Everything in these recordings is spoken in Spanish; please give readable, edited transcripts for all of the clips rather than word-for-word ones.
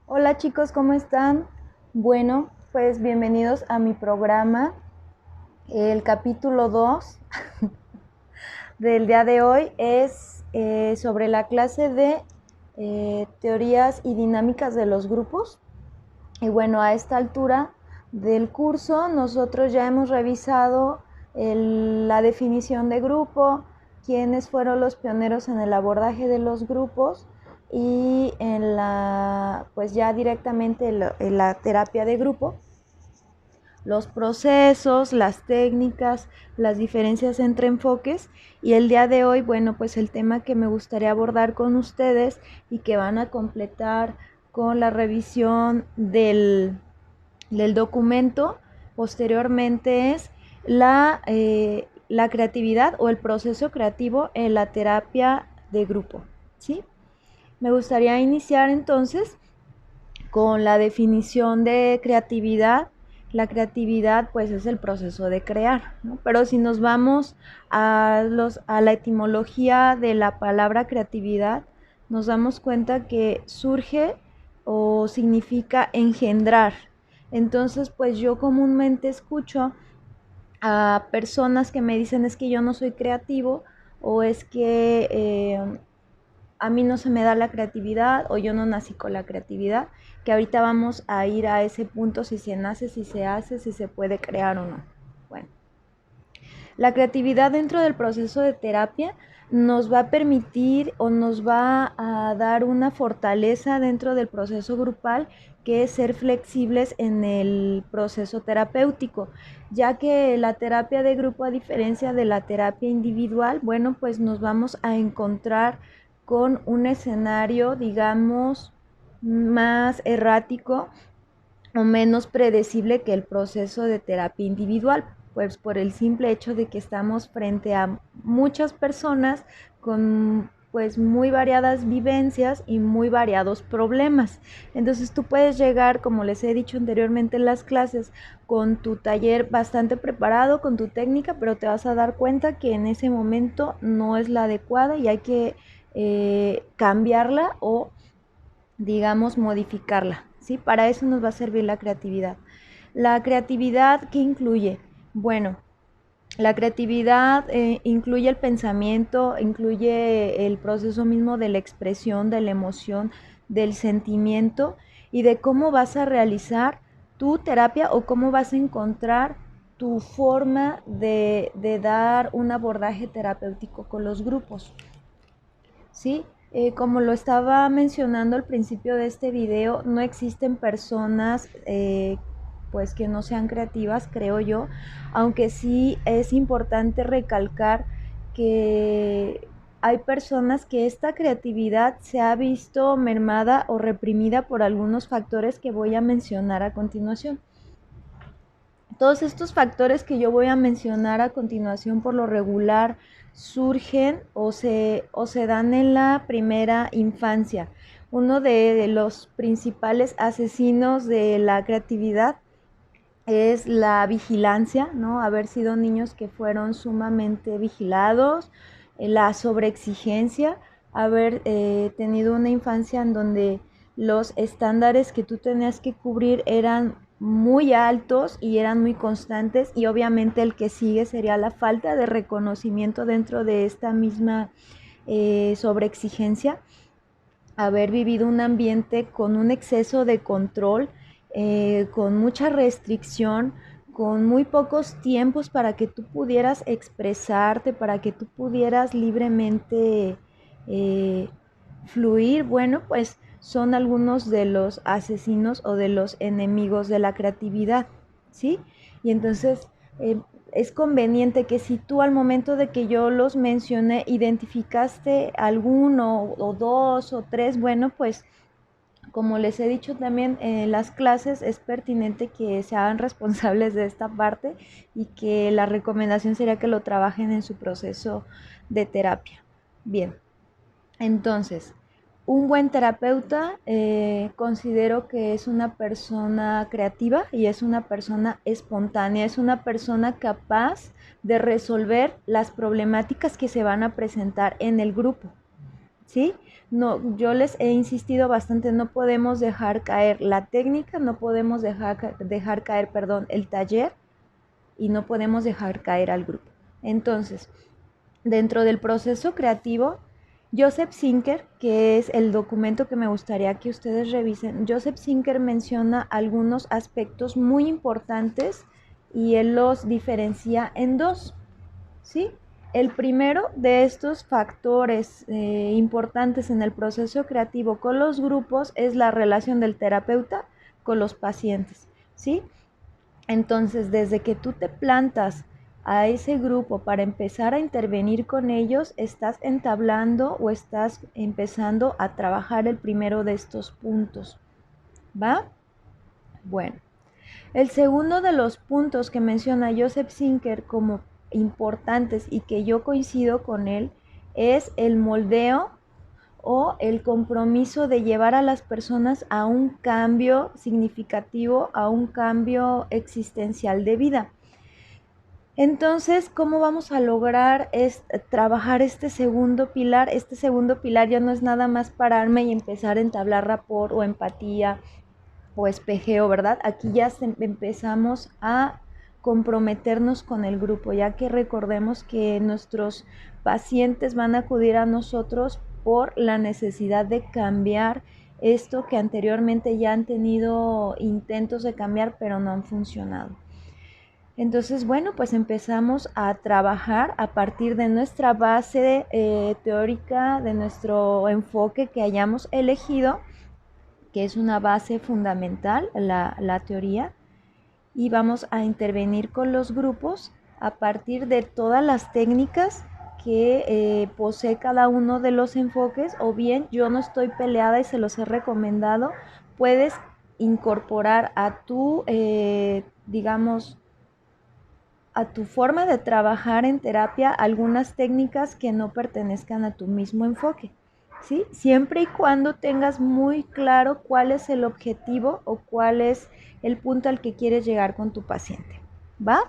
Hola chicos, ¿cómo están? Bueno, pues bienvenidos a mi programa. El capítulo 2 del día de hoy es sobre la clase de teorías y dinámicas de los grupos. Y bueno, a esta altura del curso nosotros ya hemos revisado la definición de grupo, quiénes fueron los pioneros en el abordaje de los grupos y pues ya directamente en la terapia de grupo, los procesos, las técnicas, las diferencias entre enfoques. Y el día de hoy, bueno, pues el tema que me gustaría abordar con ustedes y que van a completar con la revisión del documento posteriormente es la creatividad o el proceso creativo en la terapia de grupo, ¿sí? Me gustaría iniciar entonces con la definición de creatividad. La creatividad pues es el proceso de crear, ¿no? Pero si nos vamos a la etimología de la palabra creatividad, nos damos cuenta que surge o significa engendrar. Entonces pues yo comúnmente escucho a personas que me dicen es que yo no soy creativo o es que a mí no se me da la creatividad o yo no nací con la creatividad, que ahorita vamos a ir a ese punto si se nace, si se hace, si se puede crear o no. Bueno, la creatividad dentro del proceso de terapia nos va a permitir o nos va a dar una fortaleza dentro del proceso grupal, que es ser flexibles en el proceso terapéutico, ya que la terapia de grupo, a diferencia de la terapia individual, bueno, pues nos vamos a encontrar con un escenario, digamos, más errático o menos predecible que el proceso de terapia individual, pues por el simple hecho de que estamos frente a muchas personas con pues muy variadas vivencias y muy variados problemas. Entonces tú puedes llegar, como les he dicho anteriormente en las clases, con tu taller bastante preparado, con tu técnica, pero te vas a dar cuenta que en ese momento no es la adecuada y hay que cambiarla o digamos, modificarla, ¿sí? Para eso nos va a servir la creatividad. La creatividad, ¿qué incluye? Bueno, la creatividad incluye el pensamiento, incluye el proceso mismo de la expresión, de la emoción, del sentimiento y de cómo vas a realizar tu terapia o cómo vas a encontrar tu forma de dar un abordaje terapéutico con los grupos. ¿Sí? Como lo estaba mencionando al principio de este video, no existen personas pues que no sean creativas, creo yo, aunque sí es importante recalcar que hay personas que esta creatividad se ha visto mermada o reprimida por algunos factores que voy a mencionar a continuación. Todos estos factores que yo voy a mencionar a continuación por lo regular surgen o se dan en la primera infancia. Uno de los principales asesinos de la creatividad es la vigilancia, ¿no? Haber sido niños que fueron sumamente vigilados, la sobreexigencia, haber tenido una infancia en donde los estándares que tú tenías que cubrir eran muy altos y eran muy constantes, y obviamente el que sigue sería la falta de reconocimiento dentro de esta misma sobreexigencia, haber vivido un ambiente con un exceso de control, con mucha restricción, con muy pocos tiempos para que tú pudieras expresarte, para que tú pudieras libremente eh, fluir. Bueno, pues son algunos de los asesinos o de los enemigos de la creatividad, ¿sí? Y entonces es conveniente que si tú al momento de que yo los mencioné identificaste alguno o dos o tres, bueno, pues como les he dicho también en las clases, es pertinente que se hagan responsables de esta parte y que la recomendación sería que lo trabajen en su proceso de terapia. Bien, entonces, un buen terapeuta considero que es una persona creativa y es una persona espontánea, es una persona capaz de resolver las problemáticas que se van a presentar en el grupo, ¿sí? No, yo les he insistido bastante, no podemos dejar caer la técnica, no podemos dejar caer, perdón, el taller y no podemos dejar caer al grupo. Entonces, dentro del proceso creativo, Joseph Zinker, que es el documento que me gustaría que ustedes revisen, Joseph Zinker menciona algunos aspectos muy importantes y él los diferencia en dos, ¿sí? El primero de estos factores importantes en el proceso creativo con los grupos es la relación del terapeuta con los pacientes, ¿sí? Entonces, desde que tú te plantas a ese grupo para empezar a intervenir con ellos, estás entablando o estás empezando a trabajar el primero de estos puntos, ¿va? Bueno, el segundo de los puntos que menciona Joseph Zinker como importantes y que yo coincido con él es el moldeo o el compromiso de llevar a las personas a un cambio significativo, a un cambio existencial de vida. Entonces, ¿cómo vamos a lograr trabajar este segundo pilar? Este segundo pilar ya no es nada más pararme y empezar a entablar rapport o empatía o espejeo, ¿verdad? Aquí ya empezamos a comprometernos con el grupo, ya que recordemos que nuestros pacientes van a acudir a nosotros por la necesidad de cambiar esto que anteriormente ya han tenido intentos de cambiar, pero no han funcionado. Entonces, bueno, pues empezamos a trabajar a partir de nuestra base teórica, de nuestro enfoque que hayamos elegido, que es una base fundamental, la teoría, y vamos a intervenir con los grupos a partir de todas las técnicas que posee cada uno de los enfoques, o bien yo no estoy peleada y se los he recomendado, puedes incorporar a tu, digamos, a tu forma de trabajar en terapia algunas técnicas que no pertenezcan a tu mismo enfoque, ¿sí? Siempre y cuando tengas muy claro cuál es el objetivo o cuál es el punto al que quieres llegar con tu paciente, ¿va?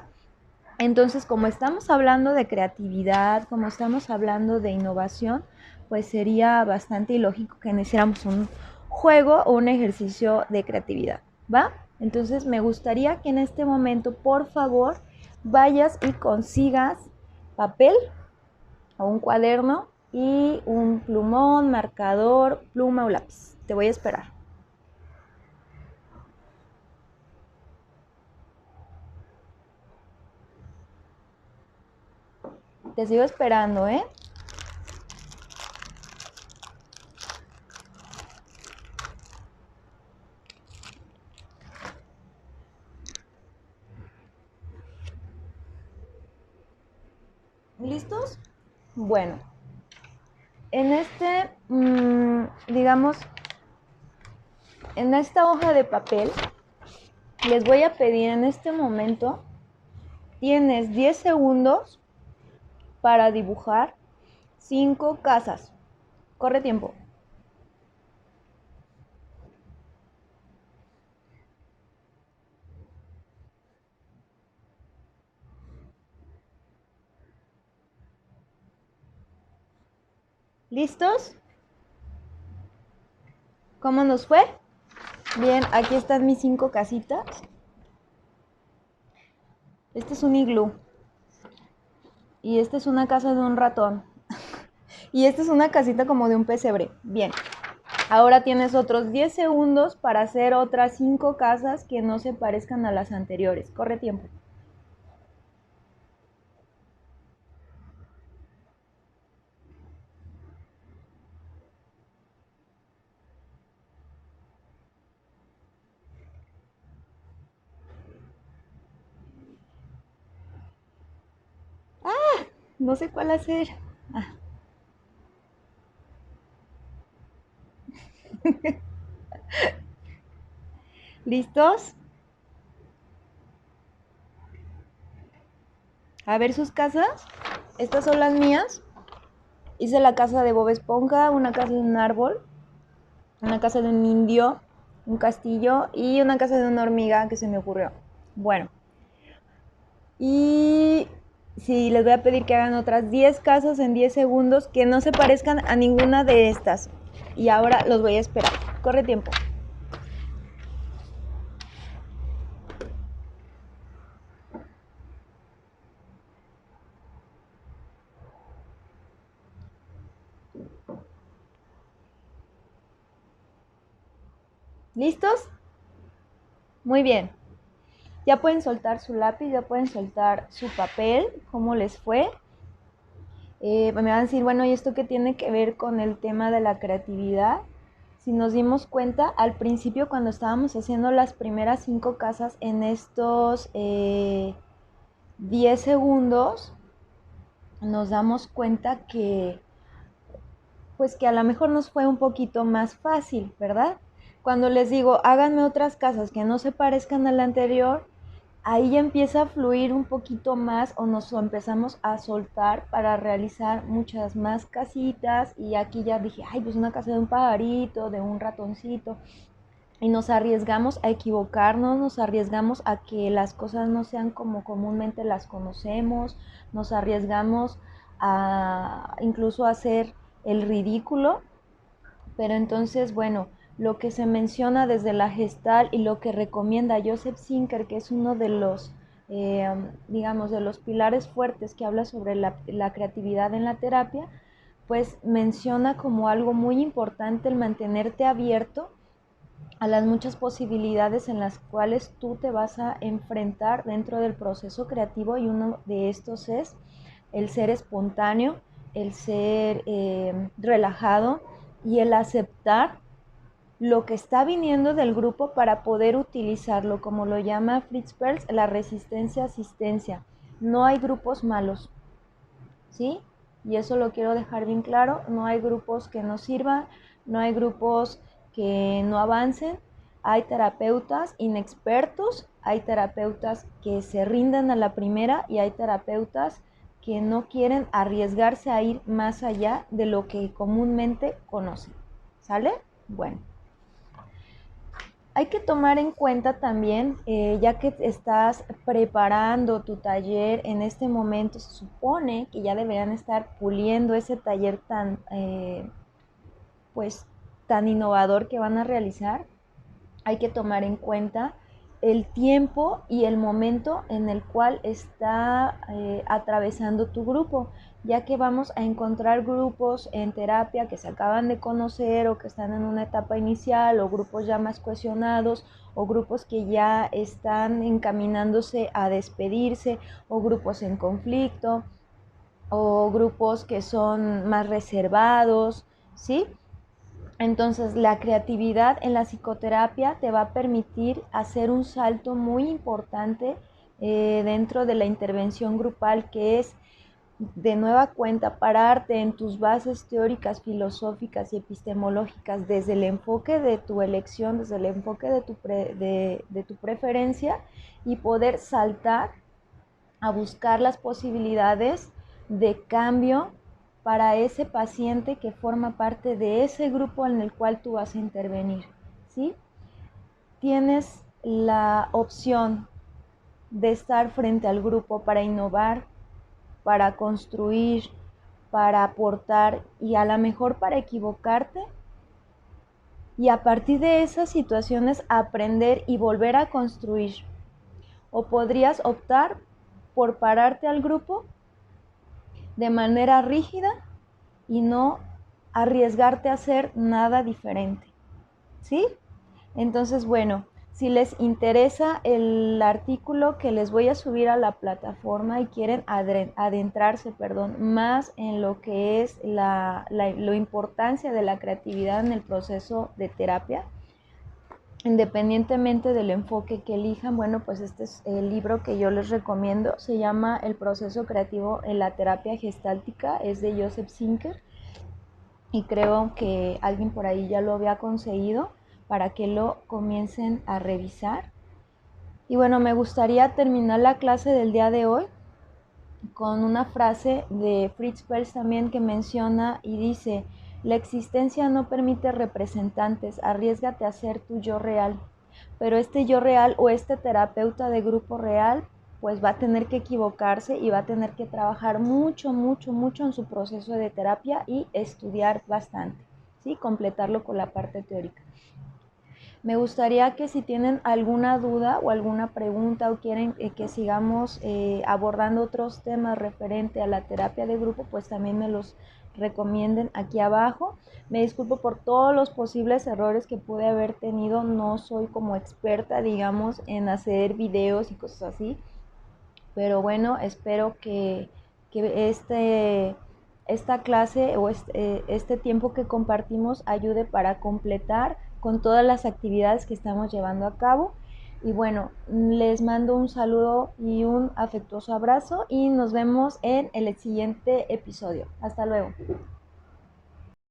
Entonces, como estamos hablando de creatividad, como estamos hablando de innovación, pues sería bastante ilógico que hiciéramos un juego o un ejercicio de creatividad, ¿va? Entonces, me gustaría que en este momento, por favor, vayas y consigas papel o un cuaderno y un plumón, marcador, pluma o lápiz. Te voy a esperar. Te sigo esperando, ¿eh? ¿Listos? Bueno, en digamos, en esta hoja de papel, les voy a pedir en este momento, tienes 10 segundos para dibujar 5 casas. Corre tiempo. ¿Listos? ¿Cómo nos fue? Bien, aquí están mis 5 casitas. Este es un iglú. Y esta es una casa de un ratón. Y esta es una casita como de un pesebre. Bien. Ahora tienes otros 10 segundos para hacer otras 5 casas que no se parezcan a las anteriores. Corre tiempo. No sé cuál hacer. Ah. ¿Listos? A ver sus casas. Estas son las mías. Hice la casa de Bob Esponja, una casa de un árbol, una casa de un indio, un castillo y una casa de una hormiga que se me ocurrió. Bueno. Y sí, les voy a pedir que hagan otras 10 casas en 10 segundos que no se parezcan a ninguna de estas. y ahora los voy a esperar. Corre tiempo. ¿Listos? Muy bien. Ya pueden soltar su lápiz, ya pueden soltar su papel. ¿Cómo les fue? Me van a decir, bueno, ¿y esto qué tiene que ver con el tema de la creatividad? Si nos dimos cuenta, al principio cuando estábamos haciendo las primeras 5 casas en estos 10 segundos, nos damos cuenta que, pues que a lo mejor nos fue un poquito más fácil, ¿verdad? Cuando les digo, háganme otras casas que no se parezcan a la anterior, ahí ya empieza a fluir un poquito más o nos empezamos a soltar para realizar muchas más casitas y aquí ya dije, ay, pues una casa de un pajarito, de un ratoncito y nos arriesgamos a equivocarnos, nos arriesgamos a que las cosas no sean como comúnmente las conocemos, nos arriesgamos a incluso hacer el ridículo, pero entonces, bueno, lo que se menciona desde la Gestalt y lo que recomienda Joseph Zinker, que es uno de los, digamos, de los pilares fuertes que habla sobre la creatividad en la terapia, pues menciona como algo muy importante el mantenerte abierto a las muchas posibilidades en las cuales tú te vas a enfrentar dentro del proceso creativo y uno de estos es el ser espontáneo, el ser relajado y el aceptar lo que está viniendo del grupo para poder utilizarlo, como lo llama Fritz Perls, la resistencia-asistencia. No hay grupos malos, ¿sí? Y eso lo quiero dejar bien claro, no hay grupos que no sirvan, no hay grupos que no avancen, hay terapeutas inexpertos, hay terapeutas que se rinden a la primera y hay terapeutas que no quieren arriesgarse a ir más allá de lo que comúnmente conocen. ¿Sale? Bueno. Hay que tomar en cuenta también, ya que estás preparando tu taller en este momento, se supone que ya deberían estar puliendo ese taller tan, pues, tan innovador que van a realizar. Hay que tomar en cuenta el tiempo y el momento en el cual está atravesando tu grupo, ya que vamos a encontrar grupos en terapia que se acaban de conocer o que están en una etapa inicial o grupos ya más cohesionados o grupos que ya están encaminándose a despedirse o grupos en conflicto o grupos que son más reservados, ¿sí? Entonces, la creatividad en la psicoterapia te va a permitir hacer un salto muy importante dentro de la intervención grupal, que es de nueva cuenta pararte en tus bases teóricas, filosóficas y epistemológicas desde el enfoque de tu elección, desde el enfoque de tu preferencia y poder saltar a buscar las posibilidades de cambio para ese paciente que forma parte de ese grupo en el cual tú vas a intervenir, ¿sí? Tienes la opción de estar frente al grupo para innovar, para construir, para aportar y a lo mejor para equivocarte y a partir de esas situaciones aprender y volver a construir. O podrías optar por pararte al grupo de manera rígida y no arriesgarte a hacer nada diferente, ¿sí? Entonces, bueno, si les interesa el artículo que les voy a subir a la plataforma y quieren adentrarse, más en lo que es la importancia de la creatividad en el proceso de terapia, independientemente del enfoque que elijan, bueno, pues este es el libro que yo les recomiendo, se llama El proceso creativo en la terapia gestáltica, es de Joseph Zinker y creo que alguien por ahí ya lo había conseguido para que lo comiencen a revisar. Y bueno, me gustaría terminar la clase del día de hoy con una frase de Fritz Perls también que menciona y dice: la existencia no permite representantes, arriésgate a ser tu yo real. Pero este yo real o este terapeuta de grupo real pues va a tener que equivocarse y va a tener que trabajar mucho en su proceso de terapia y estudiar bastante, ¿sí? Completarlo con la parte teórica. Me gustaría que si tienen alguna duda o alguna pregunta o quieren que sigamos abordando otros temas referente a la terapia de grupo, pues también me los recomienden aquí abajo. Me disculpo por todos los posibles errores que pude haber tenido. No soy como experta, digamos, en hacer videos y cosas así. Pero bueno, espero que esta clase o este tiempo que compartimos ayude para completar con todas las actividades que estamos llevando a cabo. Y bueno, les mando un saludo y un afectuoso abrazo y nos vemos en el siguiente episodio. Hasta luego.